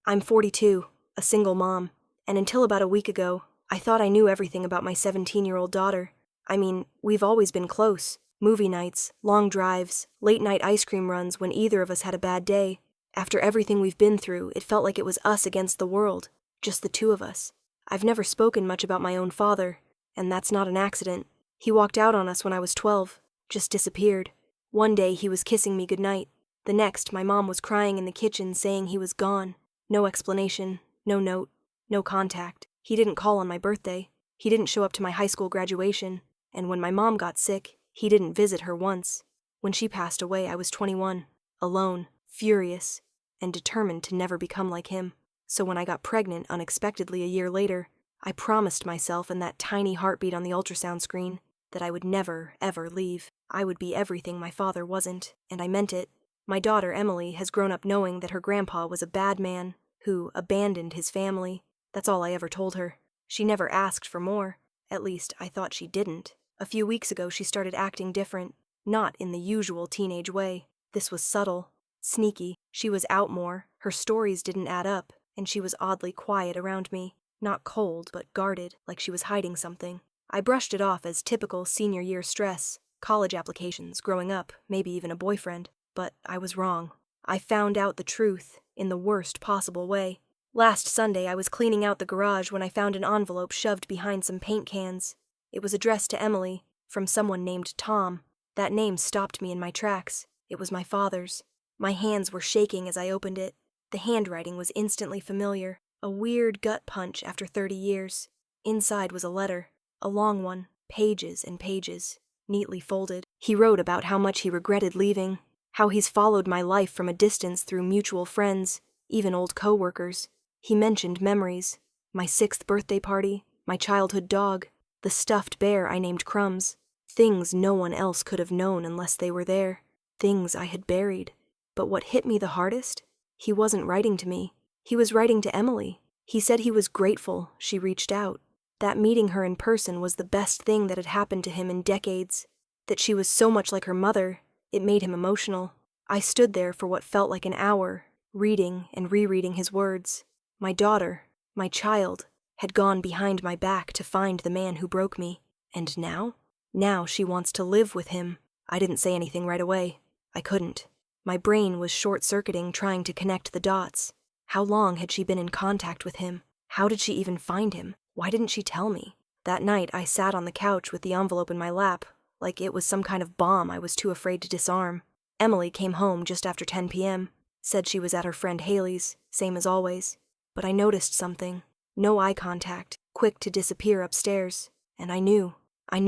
I'm 42, a single mom, and until about a week ago, I thought I knew everything about my 17-year-old daughter. I mean, we've always been close. Movie nights, long drives, late-night ice cream runs when either of us had a bad day. After everything we've been through, it felt like it was us against the world, just the two of us. I've never spoken much about my own father, and that's not an accident. He walked out on us when I was 12, just disappeared. One day he was kissing me goodnight. The next, my mom was crying in the kitchen saying he was gone. No explanation, no note, no contact. He didn't call on my birthday. He didn't show up to my high school graduation. And when my mom got sick, he didn't visit her once. When she passed away, I was 21, alone, furious, and determined to never become like him. So when I got pregnant unexpectedly a year later, I promised myself in that tiny heartbeat on the ultrasound screen that I would never, ever leave. I would be everything my father wasn't, and I meant it. My daughter, Emily, has grown up knowing that her grandpa was a bad man who abandoned his family. That's all I ever told her. She never asked for more. At least, I thought she didn't. A few weeks ago, she started acting different. Not in the usual teenage way. This was subtle, sneaky. She was out more, her stories didn't add up, and she was oddly quiet around me. Not cold, but guarded, like she was hiding something. I brushed it off as typical senior year stress, college applications, growing up, maybe even a boyfriend. But I was wrong. I found out the truth in the worst possible way. Last Sunday, I was cleaning out the garage when I found an envelope shoved behind some paint cans. It was addressed to Emily, from someone named Tom. That name stopped me in my tracks. It was my father's. My hands were shaking as I opened it. The handwriting was instantly familiar, a weird gut punch after 30 years. Inside was a letter, a long one, pages and pages, neatly folded. He wrote about how much he regretted leaving, how he's followed my life from a distance through mutual friends, even old co-workers. He mentioned memories, my 6th birthday party, my childhood dog, the stuffed bear I named Crumbs, things no one else could have known unless they were there, things I had buried. But what hit me the hardest? He wasn't writing to me. He was writing to Emily. He said he was grateful she reached out, that meeting her in person was the best thing that had happened to him in decades, that she was so much like her mother, it made him emotional. I stood there for what felt like an hour, reading and rereading his words. My daughter, my child, had gone behind my back to find the man who broke me. And now? Now she wants to live with him. I didn't say anything right away. I couldn't. My brain was short-circuiting trying to connect the dots. How long had she been in contact with him? How did she even find him? Why didn't she tell me? That night, I sat on the couch with the envelope in my lap, like it was some kind of bomb I was too afraid to disarm. Emily came home just after 10 p.m., said she was at her friend Haley's, same as always. But I noticed something. No eye contact, quick to disappear upstairs. And I knew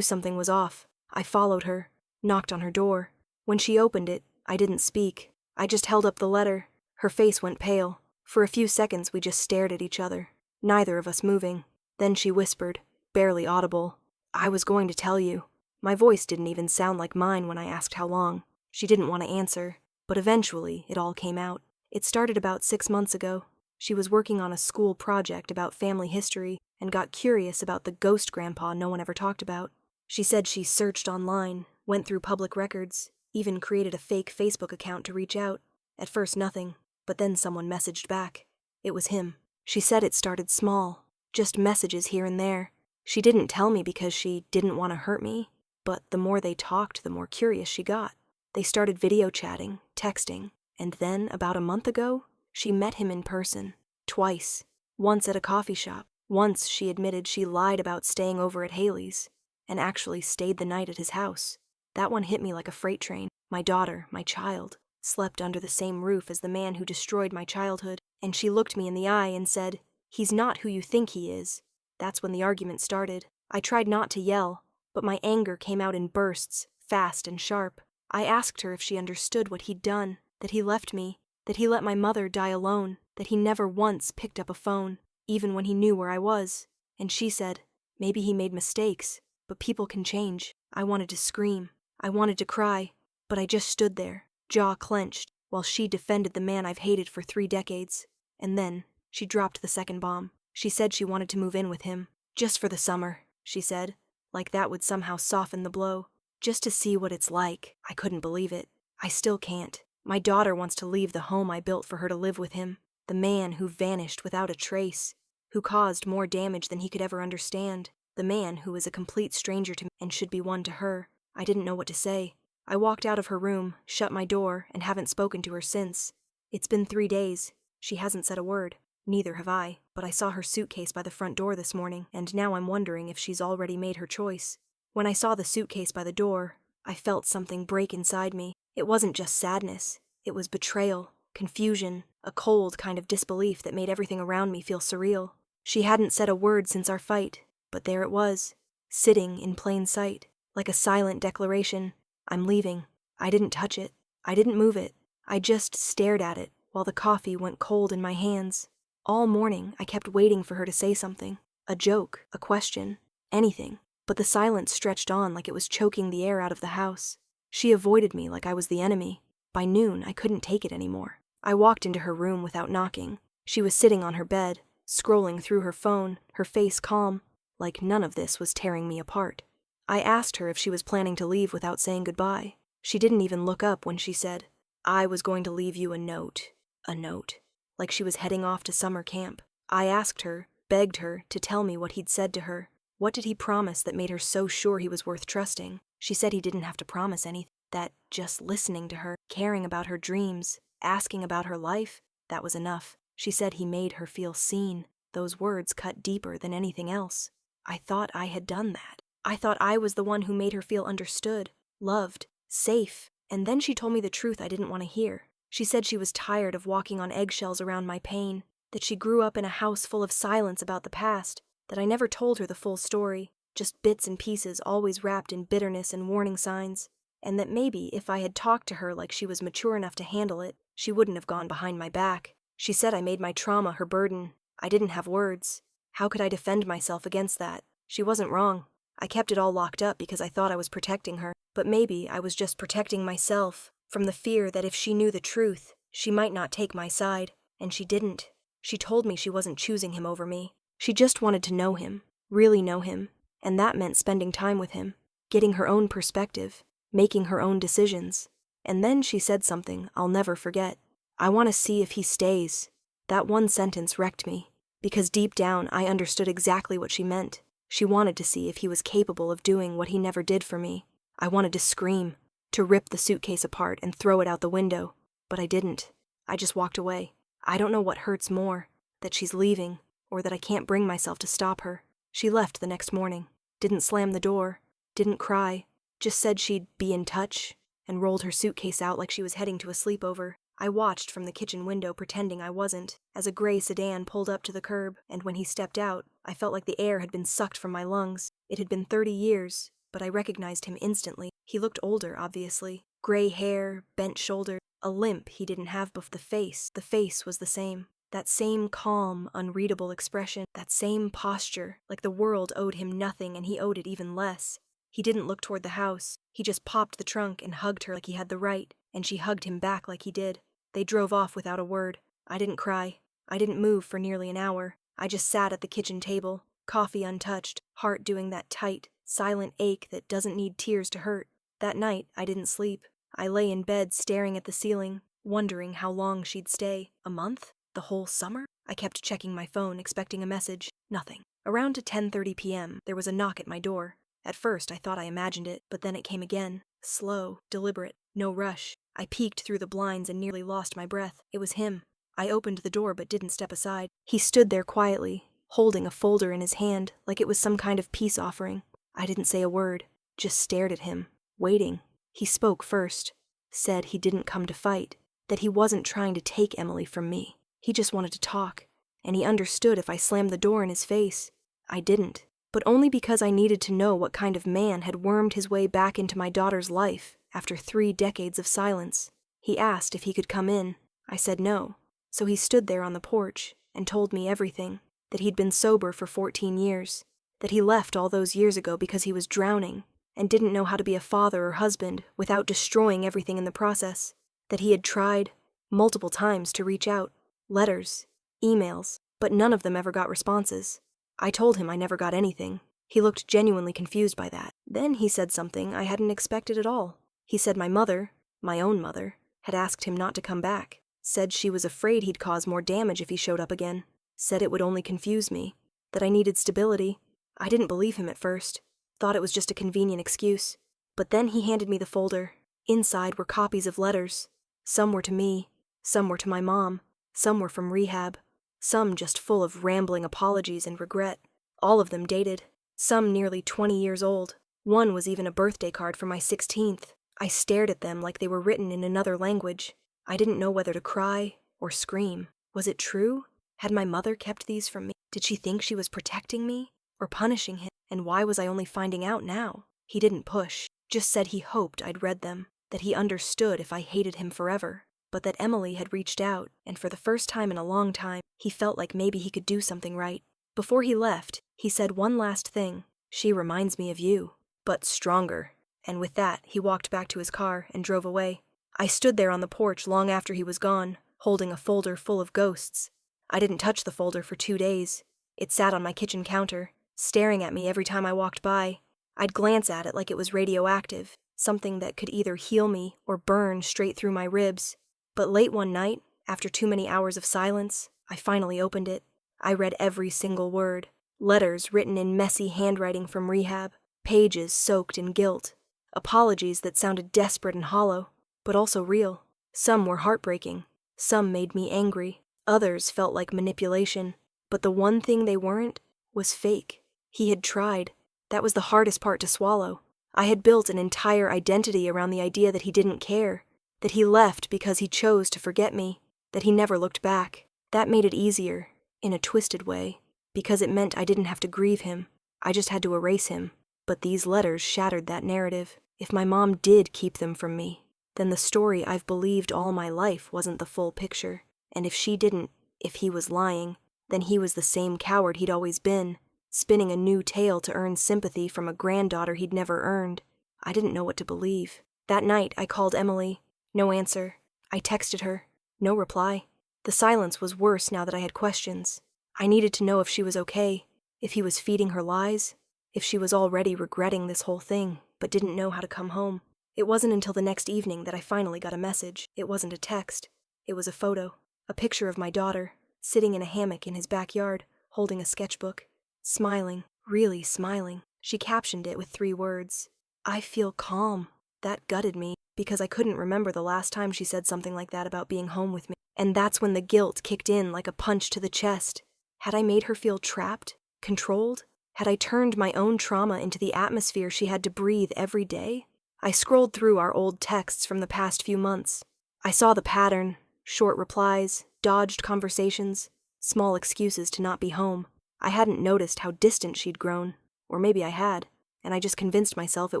something was off. I followed her, knocked on her door. When she opened it, I didn't speak. I just held up the letter. Her face went pale. For a few seconds we just stared at each other, neither of us moving. Then she whispered, barely audible, "I was going to tell you." My voice didn't even sound like mine when I asked how long. She didn't want to answer, but eventually it all came out. It started about 6 months ago. She was working on a school project about family history and got curious about the ghost grandpa no one ever talked about. She said she searched online, went through public records, even created a fake Facebook account to reach out. At first nothing, but then someone messaged back. It was him. She said it started small, just messages here and there. She didn't tell me because she didn't want to hurt me, but the more they talked, the more curious she got. They started video chatting, texting, and then, about a month ago, she met him in person, twice. Once at a coffee shop. Once she admitted she lied about staying over at Haley's, and actually stayed the night at his house. That one hit me like a freight train. My daughter, my child, slept under the same roof as the man who destroyed my childhood, and she looked me in the eye and said, "He's not who you think he is." That's when the argument started. I tried not to yell, but my anger came out in bursts, fast and sharp. I asked her if she understood what he'd done, that he left me, that he let my mother die alone, that he never once picked up a phone, even when he knew where I was. And she said, maybe he made mistakes, but people can change. I wanted to scream. I wanted to cry, but I just stood there, jaw clenched, while she defended the man I've hated for 3 decades. And then, she dropped the second bomb. She said she wanted to move in with him. Just for the summer, she said, like that would somehow soften the blow. Just to see what it's like. I couldn't believe it. I still can't. My daughter wants to leave the home I built for her to live with him. The man who vanished without a trace, who caused more damage than he could ever understand. The man who was a complete stranger to me and should be one to her. I didn't know what to say. I walked out of her room, shut my door, and haven't spoken to her since. It's been 3 days. She hasn't said a word. Neither have I, but I saw her suitcase by the front door this morning, and now I'm wondering if she's already made her choice. When I saw the suitcase by the door, I felt something break inside me. It wasn't just sadness. It was betrayal, confusion, a cold kind of disbelief that made everything around me feel surreal. She hadn't said a word since our fight, but there it was, sitting in plain sight, like a silent declaration. I'm leaving. I didn't touch it. I didn't move it. I just stared at it while the coffee went cold in my hands. All morning, I kept waiting for her to say something. A joke, a question, anything. But the silence stretched on like it was choking the air out of the house. She avoided me like I was the enemy. By noon, I couldn't take it anymore. I walked into her room without knocking. She was sitting on her bed, scrolling through her phone, her face calm, like none of this was tearing me apart. I asked her if she was planning to leave without saying goodbye. She didn't even look up when she said, "I was going to leave you a note." A note. Like she was heading off to summer camp. I asked her, begged her, to tell me what he'd said to her. What did he promise that made her so sure he was worth trusting? She said he didn't have to promise anything, that just listening to her, caring about her dreams, asking about her life, that was enough. She said he made her feel seen. Those words cut deeper than anything else. I thought I had done that. I thought I was the one who made her feel understood, loved, safe. And then she told me the truth I didn't want to hear. She said she was tired of walking on eggshells around my pain, that she grew up in a house full of silence about the past, that I never told her the full story, just bits and pieces always wrapped in bitterness and warning signs, and that maybe if I had talked to her like she was mature enough to handle it, she wouldn't have gone behind my back. She said I made my trauma her burden. I didn't have words. How could I defend myself against that? She wasn't wrong. I kept it all locked up because I thought I was protecting her, but maybe I was just protecting myself from the fear that if she knew the truth, she might not take my side, and she didn't. She told me she wasn't choosing him over me. She just wanted to know him, really know him, and that meant spending time with him, getting her own perspective, making her own decisions. And then she said something I'll never forget. "I want to see if he stays." That one sentence wrecked me, because deep down I understood exactly what she meant. She wanted to see if he was capable of doing what he never did for me. I wanted to scream, to rip the suitcase apart and throw it out the window, but I didn't. I just walked away. I don't know what hurts more, that she's leaving, or that I can't bring myself to stop her. She left the next morning, didn't slam the door, didn't cry, just said she'd be in touch, and rolled her suitcase out like she was heading to a sleepover. I watched from the kitchen window pretending I wasn't, as a gray sedan pulled up to the curb, and when he stepped out, I felt like the air had been sucked from my lungs. It had been 30 years, but I recognized him instantly. He looked older, obviously. Gray hair, bent shoulder, a limp he didn't have before. The face was the same. That same calm, unreadable expression, that same posture, like the world owed him nothing and he owed it even less. He didn't look toward the house. He just popped the trunk and hugged her like he had the right, and she hugged him back like he did. They drove off without a word. I didn't cry. I didn't move for nearly an hour. I just sat at the kitchen table, coffee untouched, heart doing that tight, silent ache that doesn't need tears to hurt. That night, I didn't sleep. I lay in bed staring at the ceiling, wondering how long she'd stay. A month? The whole summer? I kept checking my phone, expecting a message. Nothing. Around 10:30 p.m., there was a knock at my door. At first, I thought I imagined it, but then it came again. Slow, deliberate, no rush. I peeked through the blinds and nearly lost my breath. It was him. I opened the door but didn't step aside. He stood there quietly, holding a folder in his hand like it was some kind of peace offering. I didn't say a word, just stared at him, waiting. He spoke first, said he didn't come to fight, that he wasn't trying to take Emily from me. He just wanted to talk, and he understood if I slammed the door in his face. I didn't, but only because I needed to know what kind of man had wormed his way back into my daughter's life after 3 decades of silence. He asked if he could come in. I said no, so he stood there on the porch and told me everything, that he'd been sober for 14 years, that he left all those years ago because he was drowning and didn't know how to be a father or husband without destroying everything in the process, that he had tried multiple times to reach out, letters, emails, but none of them ever got responses. I told him I never got anything. He looked genuinely confused by that. Then he said something I hadn't expected at all. He said my mother, my own mother, had asked him not to come back. Said she was afraid he'd cause more damage if he showed up again. Said it would only confuse me. That I needed stability. I didn't believe him at first. Thought it was just a convenient excuse. But then he handed me the folder. Inside were copies of letters. Some were to me. Some were to my mom. Some were from rehab. Some just full of rambling apologies and regret. All of them dated. Some nearly 20 years old. One was even a birthday card for my 16th. I stared at them like they were written in another language. I didn't know whether to cry or scream. Was it true? Had my mother kept these from me? Did she think she was protecting me or punishing him? And why was I only finding out now? He didn't push, just said he hoped I'd read them, that he understood if I hated him forever, but that Emily had reached out, and for the first time in a long time, he felt like maybe he could do something right. Before he left, he said one last thing. She reminds me of you, but stronger. And with that, he walked back to his car and drove away. I stood there on the porch long after he was gone, holding a folder full of ghosts. I didn't touch the folder for 2 days. It sat on my kitchen counter, staring at me every time I walked by. I'd glance at it like it was radioactive, something that could either heal me or burn straight through my ribs. But late one night, after too many hours of silence, I finally opened it. I read every single word. Letters written in messy handwriting from rehab, pages soaked in guilt, apologies that sounded desperate and hollow, but also real. Some were heartbreaking. Some made me angry. Others felt like manipulation. But the one thing they weren't was fake. He had tried. That was the hardest part to swallow. I had built an entire identity around the idea that he didn't care, that he left because he chose to forget me, that he never looked back. That made it easier, in a twisted way, because it meant I didn't have to grieve him. I just had to erase him. But these letters shattered that narrative. If my mom did keep them from me, then the story I've believed all my life wasn't the full picture. And if she didn't, if he was lying, then he was the same coward he'd always been, spinning a new tale to earn sympathy from a granddaughter he'd never earned. I didn't know what to believe. That night, I called Emily. No answer. I texted her. No reply. The silence was worse now that I had questions. I needed to know if she was okay, if he was feeding her lies, if she was already regretting this whole thing, but didn't know how to come home. It wasn't until the next evening that I finally got a message. It wasn't a text. It was a photo. A picture of my daughter, sitting in a hammock in his backyard, holding a sketchbook. Smiling, really smiling. She captioned it with 3 words. I feel calm. That gutted me, because I couldn't remember the last time she said something like that about being home with me. And that's when the guilt kicked in like a punch to the chest. Had I made her feel trapped? Controlled? Had I turned my own trauma into the atmosphere she had to breathe every day? I scrolled through our old texts from the past few months. I saw the pattern. Short replies, dodged conversations, small excuses to not be home. I hadn't noticed how distant she'd grown. Or maybe I had, and I just convinced myself it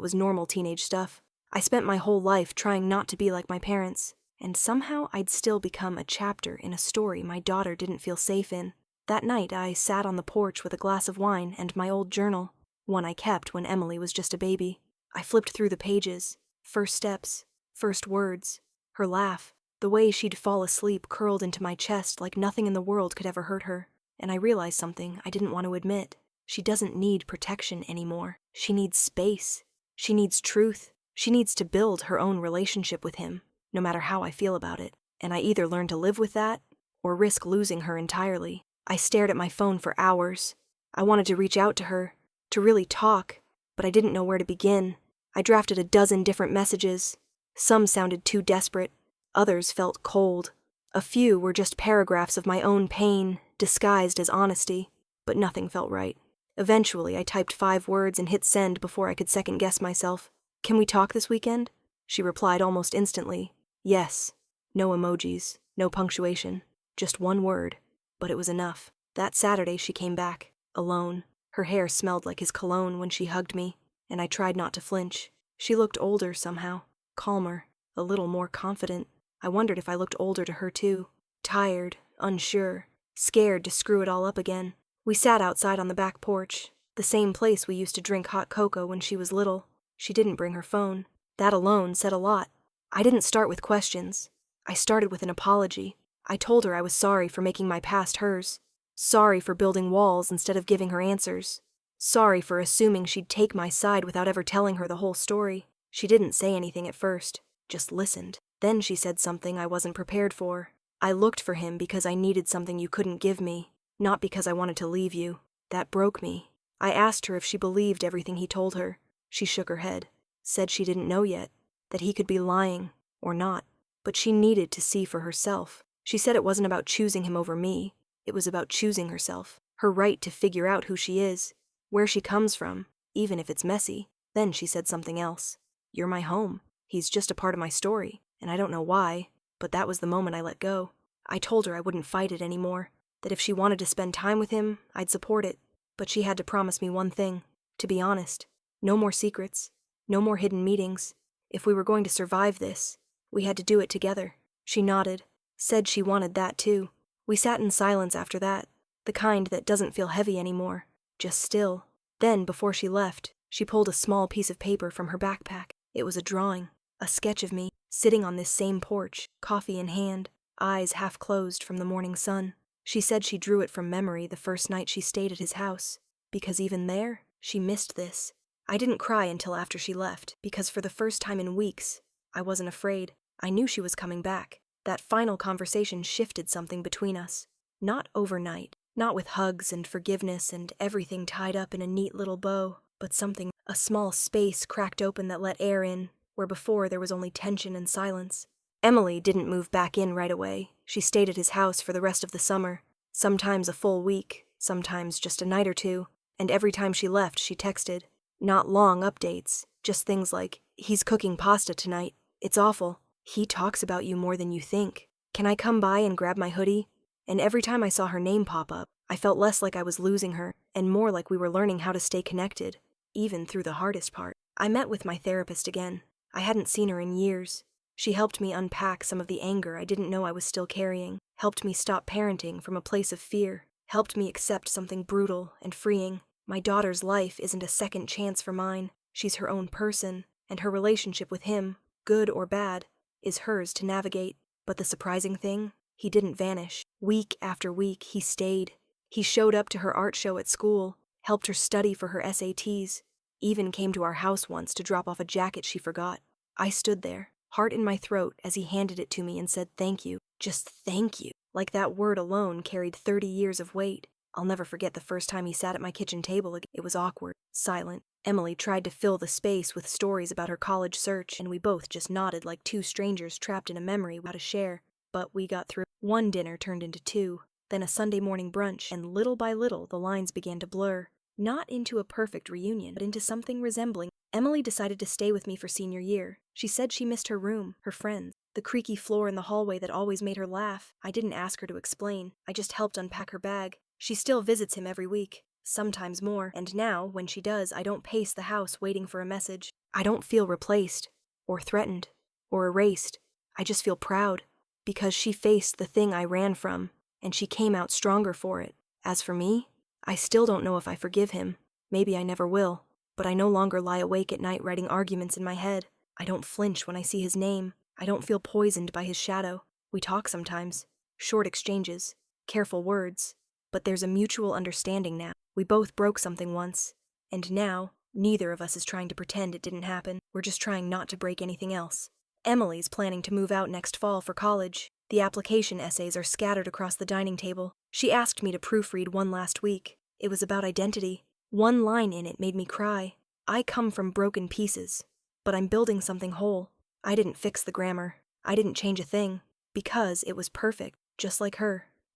was normal teenage stuff. I spent my whole life trying not to be like my parents, and somehow I'd still become a chapter in a story my daughter didn't feel safe in. That night, I sat on the porch with a glass of wine and my old journal, one I kept when Emily was just a baby. I flipped through the pages. First steps, first words, her laugh, the way she'd fall asleep curled into my chest like nothing in the world could ever hurt her. And I realized something I didn't want to admit. She doesn't need protection anymore. She needs space. She needs truth. She needs to build her own relationship with him, no matter how I feel about it. And I either learn to live with that, or risk losing her entirely. I stared at my phone for hours. I wanted to reach out to her, to really talk, but I didn't know where to begin. I drafted a dozen different messages. Some sounded too desperate. Others felt cold. A few were just paragraphs of my own pain, disguised as honesty, but nothing felt right. Eventually, I typed 5 words and hit send before I could second-guess myself. Can we talk this weekend? She replied almost instantly. Yes. No emojis, no punctuation, just 1 word. But it was enough. That Saturday she came back, alone. Her hair smelled like his cologne when she hugged me, and I tried not to flinch. She looked older somehow, calmer, a little more confident. I wondered if I looked older to her too. Tired, unsure, scared to screw it all up again. We sat outside on the back porch, the same place we used to drink hot cocoa when she was little. She didn't bring her phone. That alone said a lot. I didn't start with questions. I started with an apology. I told her I was sorry for making my past hers. Sorry for building walls instead of giving her answers. Sorry for assuming she'd take my side without ever telling her the whole story. She didn't say anything at first, just listened. Then she said something I wasn't prepared for. I looked for him because I needed something you couldn't give me, not because I wanted to leave you. That broke me. I asked her if she believed everything he told her. She shook her head, said she didn't know yet, that he could be lying, or not, but she needed to see for herself. She said it wasn't about choosing him over me, it was about choosing herself, her right to figure out who she is, where she comes from, even if it's messy. Then she said something else. You're my home. He's just a part of my story, and I don't know why, but that was the moment I let go. I told her I wouldn't fight it anymore, that if she wanted to spend time with him, I'd support it, but she had to promise me one thing, to be honest. No more secrets, no more hidden meetings. If we were going to survive this, we had to do it together. She nodded, said she wanted that too. We sat in silence after that, the kind that doesn't feel heavy anymore, just still. Then, before she left, she pulled a small piece of paper from her backpack. It was a drawing, a sketch of me, sitting on this same porch, coffee in hand, eyes half closed from the morning sun. She said she drew it from memory the first night she stayed at his house, because even there, she missed this. I didn't cry until after she left, because for the first time in weeks, I wasn't afraid. I knew she was coming back. That final conversation shifted something between us. Not overnight, not with hugs and forgiveness and everything tied up in a neat little bow, but something, a small space cracked open that let air in, where before there was only tension and silence. Emily didn't move back in right away. She stayed at his house for the rest of the summer, sometimes a full week, sometimes just a night or two, and every time she left, she texted. Not long updates, just things like, he's cooking pasta tonight. It's awful. He talks about you more than you think. Can I come by and grab my hoodie? And every time I saw her name pop up, I felt less like I was losing her, and more like we were learning how to stay connected, even through the hardest part. I met with my therapist again. I hadn't seen her in years. She helped me unpack some of the anger I didn't know I was still carrying, helped me stop parenting from a place of fear, helped me accept something brutal and freeing. My daughter's life isn't a second chance for mine. She's her own person, and her relationship with him, good or bad, is hers to navigate. But the surprising thing, he didn't vanish. Week after week, he stayed. He showed up to her art show at school, helped her study for her SATs, even came to our house once to drop off a jacket she forgot. I stood there, heart in my throat, as he handed it to me and said thank you. Just thank you. Like that word alone carried 30 years of weight. I'll never forget the first time he sat at my kitchen table. It was awkward, silent. Emily tried to fill the space with stories about her college search, and we both just nodded like two strangers trapped in a memory without a share. But we got through. One dinner turned into two, then a Sunday morning brunch, and little by little the lines began to blur. Not into a perfect reunion, but into something resembling. Emily decided to stay with me for senior year. She said she missed her room, her friends, the creaky floor in the hallway that always made her laugh. I didn't ask her to explain. I just helped unpack her bag. She still visits him every week, sometimes more, and now, when she does, I don't pace the house waiting for a message. I don't feel replaced, or threatened, or erased. I just feel proud, because she faced the thing I ran from, and she came out stronger for it. As for me, I still don't know if I forgive him. Maybe I never will, but I no longer lie awake at night writing arguments in my head. I don't flinch when I see his name. I don't feel poisoned by his shadow. We talk sometimes, short exchanges, careful words. But there's a mutual understanding now. We both broke something once, and now, neither of us is trying to pretend it didn't happen. We're just trying not to break anything else. Emily's planning to move out next fall for college. The application essays are scattered across the dining table. She asked me to proofread one last week. It was about identity. One line in it made me cry. I come from broken pieces, but I'm building something whole. I didn't fix the grammar. I didn't change a thing, because it was perfect, just like her.